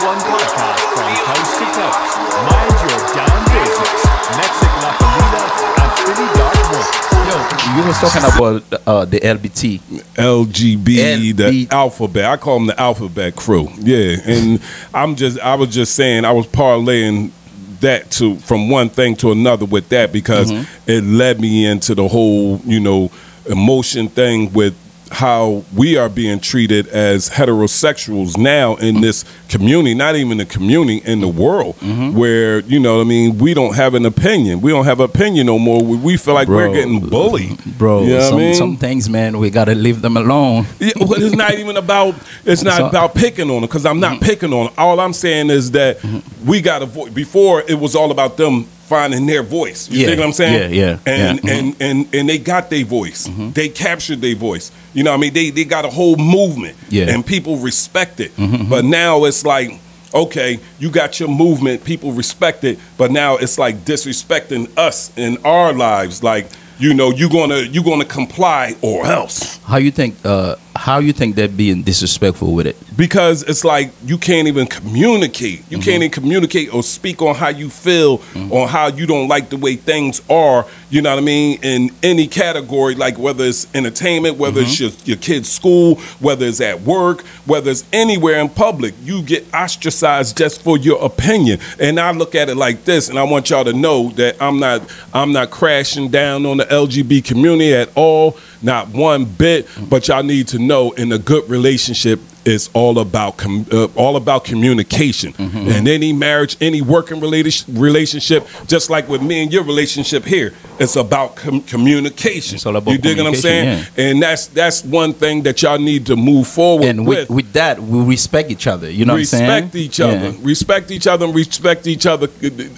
one podcast from coast to coast. Mind your damn business. Mexican La Familia and Philly Dark One. Yo, you was talking about the LGB, the alphabet. I call them the alphabet crew. Yeah, and I was just saying, I was parlaying that from one thing to another with that because it led me into the whole, emotion thing with how we are being treated as heterosexuals now in this community, not even the community, in the world, where, we don't have an opinion. We don't have an opinion no more. We feel like we're getting bullied. Bro, some things, man, we got to leave them alone. Yeah, well, it's not even about, about picking on them, because I'm not picking on them. All I'm saying is that we got a voice. Before, it was all about them finding their voice. You see what I'm saying? Yeah. And they got their voice. They captured their voice. They got a whole movement. And people respect it. But now it's like, okay, you got your movement, people respect it, but now it's like disrespecting us in our lives. Like, you're gonna comply or else. How you think they're being disrespectful with it? Because it's like you can't even communicate. You can't even communicate or speak on how you feel or how you don't like the way things are, you know what I mean, in any category, like whether it's entertainment, whether it's your kid's school, whether it's at work, whether it's anywhere in public, you get ostracized just for your opinion. And I look at it like this, and I want y'all to know that I'm not crashing down on the LGBT community at all, not one bit, but y'all need to know in a good relationship, it's all about communication. And any marriage, any working relationship, just like with me and your relationship here, it's about communication. It's all about you dig what I'm saying? Yeah. And that's one thing that y'all need to move forward and with that, we respect each other. You know what I'm saying? Respect each other. Respect each other and respect each other.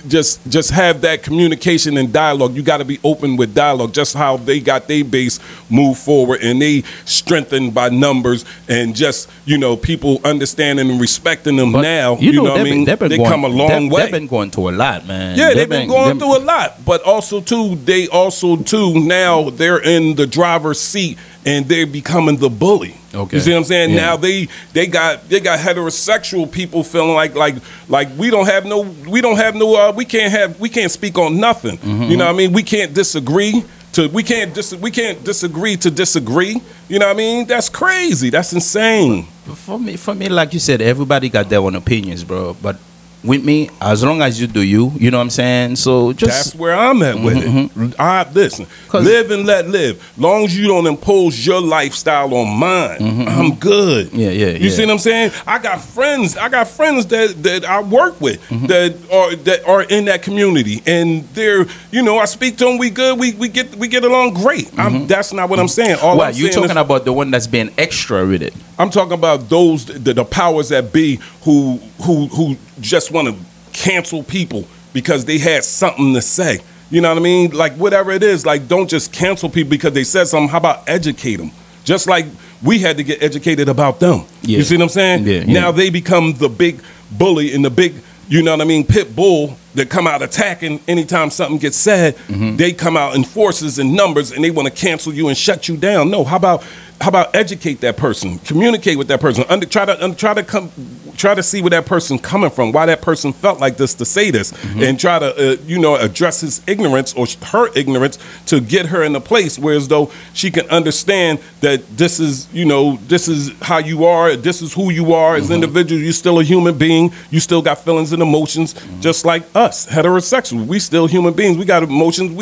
Just have that communication and dialogue. You got to be open with dialogue. Just how they got their base move forward and they strengthened by numbers and just, people understanding and respecting them now. They come a long way. They've been going through a lot, man. Yeah, they've been going through a lot. But also, too, now they're in the driver's seat and they're becoming the bully. Okay. You see what I'm saying? Yeah. Now they got heterosexual people feeling like we can't speak on nothing. You know what I mean? We can't disagree. We can't disagree to disagree. You know what I mean? That's crazy. That's insane. For me, like you said, everybody got their own opinions, bro. But with me, as long as you do you know what I'm saying? So that's where I'm at with it. Listen, live and let live. Long as you don't impose your lifestyle on mine, I'm good. You see what I'm saying? I got friends that I work with that are in that community, and they're I speak to them. We good. We get along great. That's not what I'm saying. What you talking about? The one that's being extra with it? I'm talking about those the powers that be who just want to cancel people because they had something to say. You know what I mean? Like, whatever it is, like, don't just cancel people because they said something. How about educate them? Just like we had to get educated about them. You see what I'm saying? Now they become the big bully and the big, pit bull that come out attacking anytime something gets said. They come out in forces and numbers and they want to cancel you and shut you down. No, how about educate that person, communicate with that person, try to see where that person coming from, why that person felt like this to say this, and try to address his ignorance or her ignorance to get her in a place where as though she can understand that this is how you are, this is who you are as individuals. You're still a human being. You still got feelings and emotions, just like us, heterosexual. We still human beings. We got emotions.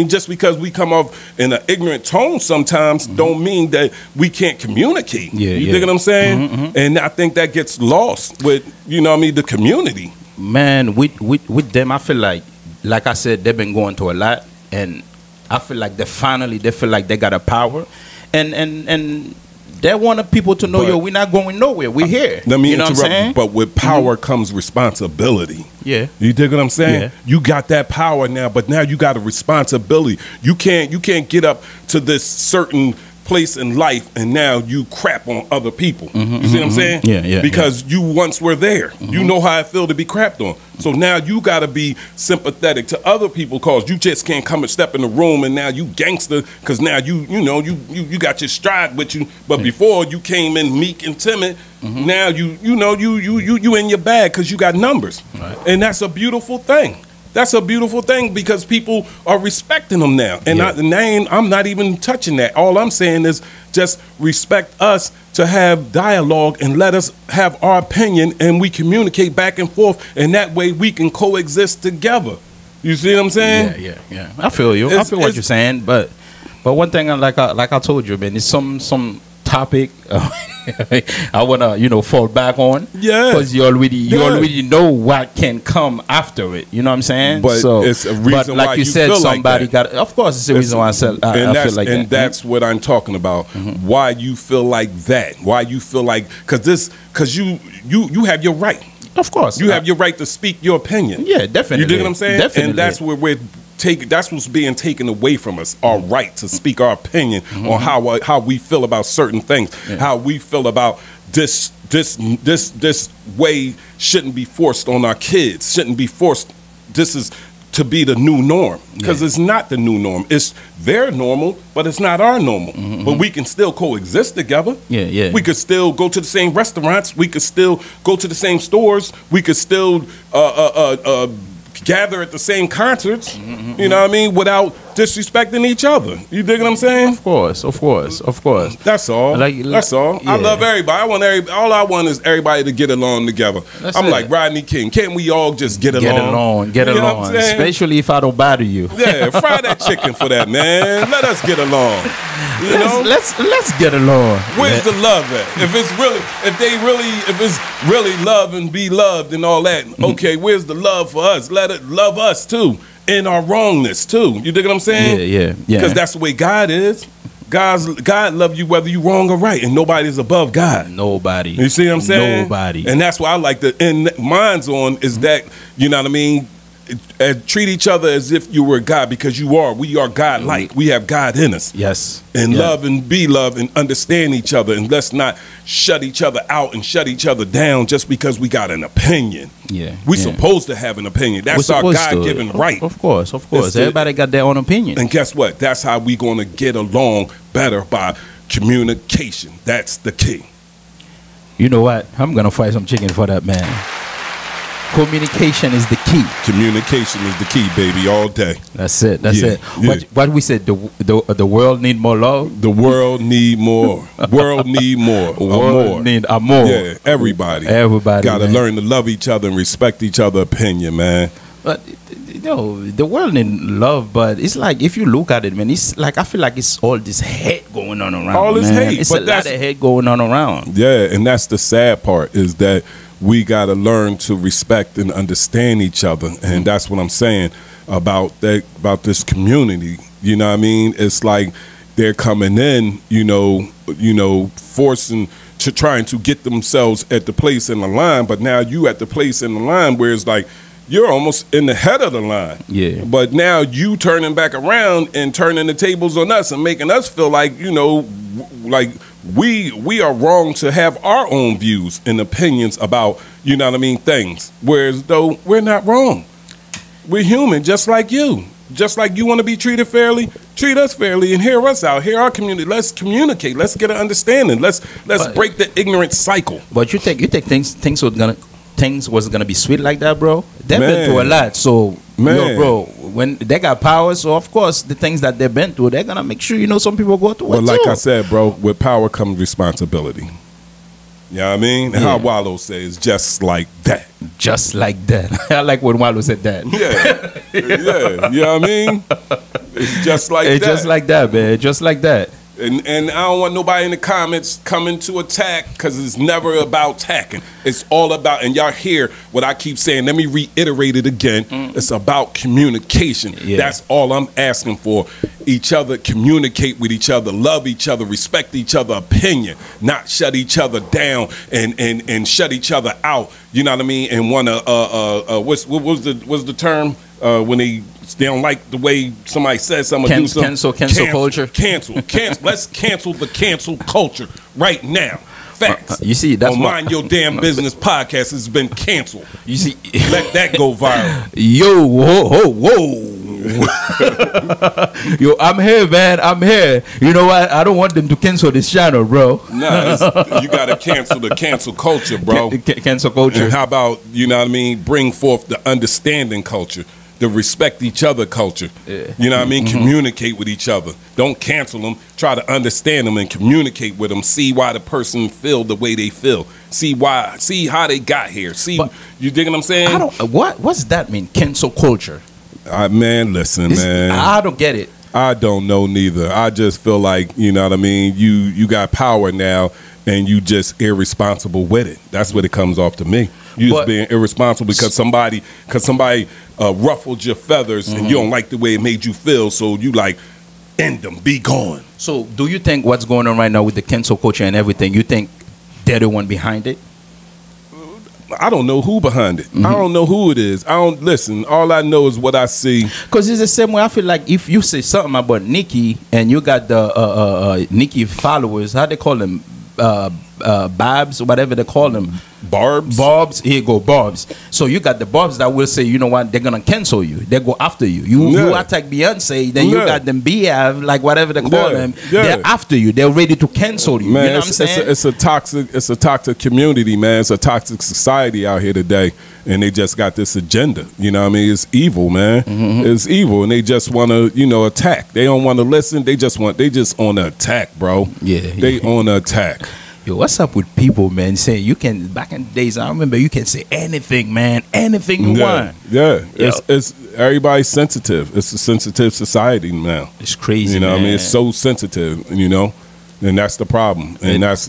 Just because we come off in an ignorant tone sometimes don't mean that we can't communicate. You dig what I'm saying? And I think that gets lost with, the community. Man, with them, I feel like I said, they've been going through a lot, and I feel like they feel like they got a power, and they want people to know, we're not going nowhere. We're here. Let me interrupt, but with power comes responsibility. Yeah. You dig what I'm saying? Yeah. You got that power now, but now you got a responsibility. You can't get up to this certain place in life, and now you crap on other people. You see what I'm saying? Yeah. Because you once were there. You know how it feel to be crapped on. So now you got to be sympathetic to other people, cause you just can't come and step in the room and now you gangster, cause now you got your stride with you. But before you came in meek and timid. Now you in your bag cause you got numbers, and that's a beautiful thing. That's a beautiful thing because people are respecting them now. And I'm not even touching that. All I'm saying is just respect us to have dialogue and let us have our opinion and we communicate back and forth. And that way we can coexist together. You see what I'm saying? Yeah. I feel you. I feel what you're saying. But one thing, like I told you, man, it's some topic I wanna fall back on. Yeah, because you already know what can come after it. You know what I'm saying? But it's a reason like why you said, feel somebody like that. got. Of course, it's a reason why I feel like that. And that's what I'm talking about. Why you feel like that? Why you feel like because you have your right. Of course, you have your right to speak your opinion. Yeah, definitely. You dig what I'm saying? Definitely. And that's where that's what's being taken away from us, our right to speak our opinion on how we feel about certain things, how we feel about this way shouldn't be forced on our kids, shouldn't be forced. This is to be the new norm, because it's not the new norm. It's their normal, but it's not our normal. But we can still coexist together. Yeah. We could still go to the same restaurants. We could still go to the same stores. We could still gather at the same concerts, you know what I mean, without disrespecting each other. You dig what I'm saying? Of course. That's all. That's all. Yeah. I love everybody. All I want is everybody to get along together. I'm like Rodney King. Can't we all just get along? Get along. Especially if I don't bother you. Yeah, fry that chicken for that, man. Let us get along. You know? Let's get along. Where's the love at? If it's really love and be loved and all that, okay, where's the love for us? Let it love us too. In our wrongness too. You dig what I'm saying? Yeah. Because that's the way God is. God love you whether you wrong or right, and nobody's above God. Nobody. You see what I'm saying? Nobody. And that's why I like to end mine's on is that, you know what I mean? Treat each other as if you were God, because we are God-like. We have God in us. Yes. And love and be love and understand each other, and let's not shut each other out and shut each other down just because we got an opinion. Yeah. We're supposed to have an opinion. That's our God-given right. Of course. Everybody got their own opinion. And guess what? That's how we going to get along better, by communication. That's the key. You know what? I'm going to fry some chicken for that, man. Communication is the key. Communication is the key, baby, all day. That's it. What we said, the world need more love. The world need more. World need more. World need more. Yeah, everybody got to learn to love each other and respect each other's opinion, man. But the world need love, but it's like, if you look at it, man, it's like, I feel like it's all this hate going on around. All this hate. It's a lot of hate going on around. Yeah, and that's the sad part, is that we got to learn to respect and understand each other. And that's what I'm saying about this community. You know what I mean? It's like they're coming in, forcing to trying to get themselves at the place in the line, but now you at the place in the line where it's like you're almost in the head of the line. Yeah. But now you turning back around and turning the tables on us and making us feel like, like we are wrong to have our own views and opinions about, things. Whereas though we're not wrong. We're human just like you. Just like you want to be treated fairly, treat us fairly and hear us out. Hear our community. Let's communicate. Let's get an understanding. Let's break the ignorant cycle. But you think things was gonna be sweet like that, bro? They've been through a lot. So bro, when they got power, so of course the things that they've been through, they're gonna make sure some people go through it. But like I said, bro, with power comes responsibility. You know what I mean? And how Wallow says, just like that. Just like that. I like when Wallow said that. Yeah. You know what I mean? It's just like that. It's just like that, man. Just like that. And I don't want nobody in the comments coming to attack, because it's never about attacking. It's all about, and y'all hear what I keep saying. Let me reiterate it again. It's about communication. Yeah. That's all I'm asking for. Each other, communicate with each other, love each other, respect each other's opinion, not shut each other down and shut each other out. You know what I mean? And want to what was the term when they They don't like the way somebody says something. Do something. Cancel culture. Cancel. Let's cancel the cancel culture right now. Facts. You see, that's why Mind Your Damn Business podcast has been canceled. You see, let that go viral. Yo, whoa. Yo, I'm here, man. I'm here. You know what? I don't want them to cancel this channel, bro. Nah, you gotta cancel the cancel culture, bro. Cancel culture. And how about, you know what I mean? Bring forth the understanding culture. The respect each other culture. Yeah. You know what I mean? Communicate with each other. Don't cancel them. Try to understand them and communicate with them. See why the person feel the way they feel. See how they got here. You dig what I'm saying? What's that mean? Cancel culture. Man, listen, man. I don't get it. I don't know neither. I just feel like, you know what I mean? You got power now and you just irresponsible with it. That's what it comes off to me. You just being irresponsible because somebody ruffled your feathers and you don't like the way it made you feel, so you like end them, be gone. So do you think what's going on right now with the cancel culture and everything, you think they're the one behind it? I don't know who behind it. I don't know who it is. I don't listen. All I know is what I see. Because it's the same way. I feel like if you say something about Nicki and you got the Nicki followers, how they call them? Babs, whatever they call them. Barbs. Here you go, Barbs. So you got the Barbs that will say, you know what, they're gonna cancel you. They go after you. You attack Beyonce, then you got them BF, like whatever they call them. They're after you. They're ready to cancel you. Man, you know what I'm saying? It's a toxic community, man. It's a toxic society out here today, and they just got this agenda. You know what I mean? It's evil, man. It's evil, and they just want to, attack. They don't want to listen. They just on the attack, bro. Yeah, they on the attack. Yo, what's up with people, man, saying you can, back in the days, I remember you can say anything, man, anything you want. Yeah, it's everybody's sensitive. It's a sensitive society now. It's crazy, you know man. what I mean? It's so sensitive, and that's the problem. And that's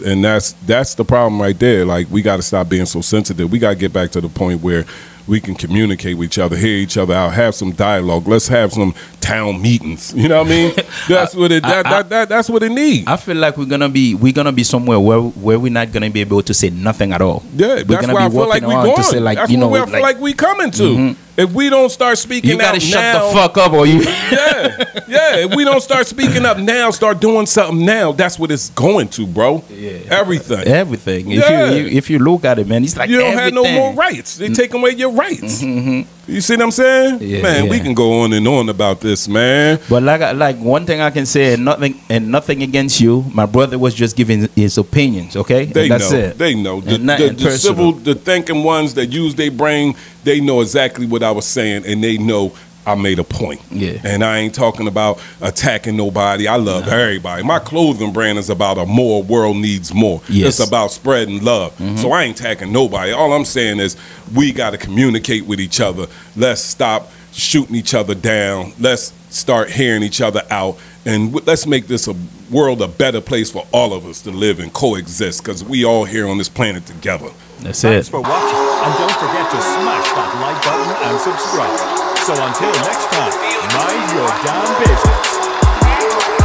the problem right there. Like, we got to stop being so sensitive. We got to get back to the point where we can communicate with each other, hear each other out, have some dialogue. Let's have some town meetings. You know what I mean? That's what it. That's what it needs. I feel like we're gonna be somewhere where we're not gonna be able to say nothing at all. Yeah, that's where I feel like we're going. To say, like, that's where I feel like we coming to. If we don't start speaking out now, you gotta shut the fuck up, or you. Yeah. If we don't start speaking up now, start doing something now. That's what it's going to, bro. Yeah. Everything. If you look at it, man, it's like you don't have no more rights. They take away your rights. You see what I'm saying? Man, we can go on and on about this, man. But like one thing I can say, and nothing against you. My brother was just giving his opinions. Okay, that's it. They know. The thinking ones that use their brain, they know exactly what I was saying, and they know I made a point. Yeah. And I ain't talking about attacking nobody. I love everybody. My clothing brand is about a more world needs more. Yes. It's about spreading love. So I ain't attacking nobody. All I'm saying is we got to communicate with each other. Let's stop shooting each other down. Let's start hearing each other out. And let's make this a world a better place for all of us to live and coexist, because we all here on this planet together. That's Thanks for watching. And don't forget to smash that like button and subscribe. So until next time, mind your damn business.